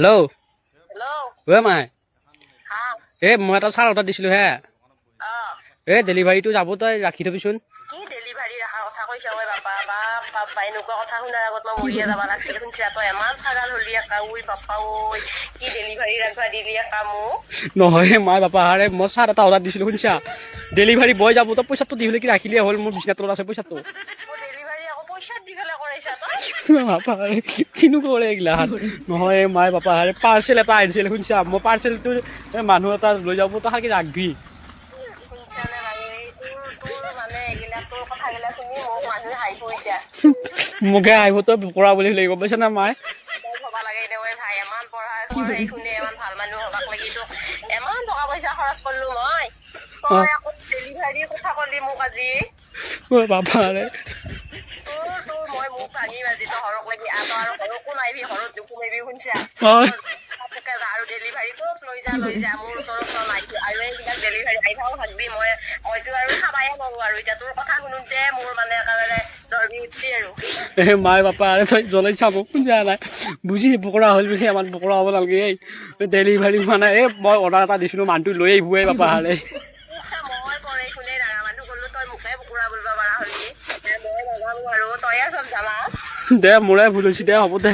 hello' hello' ঐ মাই হা মই এটা চাহ অৰ্ডাৰ দিছিলোঁ হে ডেলিভাৰীটো যাব তই ৰাখি থবিচোন কি ডেলিভাৰী ৰখাৰ কথা কৈছা ঐ বাপা বাপা এনেকুৱা কথা শুনাৰ আগত মই মৰিয়ে যাব লাগিছিল শুনছা তই ইমান ছাগাল হলি একা ঐ বাপা ঐ কি ডেলিভাৰী ৰাখবা দিলি একা মোক নহয় মাই বাপা আৰে মই চাহ এটা অৰ্ডাৰ দিছিলোঁ শুনছা ডেলিভাৰী বয় যাব তই পইচাটো দি হ'লে কি ৰাখিলে হ'ল মোৰ বিচনাত তলত আছে পইচাটো ডেলিভাৰী আকৌ পইচা দি পেলাই কৰাইছা তই বাপা কিনো কৰে এইগিলা নহয় মাই বাপা আৰে পাৰ্চেল এটা আহিছিল শুনছা মই পাৰ্চেলটো মানুহ এটা লৈ যাব তই খালি ৰাখবি শুনছানে বাৰু তোৰ মানে এইগিলাক তোৰ কথাগিলা শুনি মোক মানুহে হাঁহিব এতিয়া মোকে আহিব তই কৰা বুলি লাগিব পাইছা না মাই তই ভবা লাগে দে ঐ ভাই ইমান পঢ়াই শুনি ইমান ভাল মানুহ হবাক লাগি তোক ইমান টকা পইচা খৰচ কৰিলো মই তই আকৌ ডেলিভাৰীৰ কথা কলি মোক আজি বাপা আৰে তোৰ মই মোক ভাঙি বাজি তই হৰক লাগি আহ আৰু ঘৰকো নাইবি ঘৰত জুকুমাইবি শুনছা আৰু ডেলিভাৰী ক'ত লৈ যা মোৰ ওচৰত তই নাইবি আৰু এইবিলাক ডেলিভাৰী আহিবাও থাকবি মইতো আৰু চাবাই নোৱাৰো আৰু এতিয়া তোৰ কথা শুনোতে মোৰ মানে একেবাৰে জ্বৰবি উঠছি আৰু মাই বাপা আৰে তই জ্বলাই চাব শুনছা নাই বুজি বকৰা হ'ল বুলি আমাৰ বকৰা হ'ব নালাগে এই ডেলিভাৰী মানে মই অৰ্ডাৰ এটা দিছিলোঁ মানুহটো লৈ আহিবই বাপা আৰে মই পঢ়ি শুনি ডাঙৰ মানুহ গলো তই মোকে কুকুৰা বুলিব পাৰা হলি মই নাজানো আৰু তইয়ে চব জানা দে মোৰে ভুল হৈছে দে হ'ব দে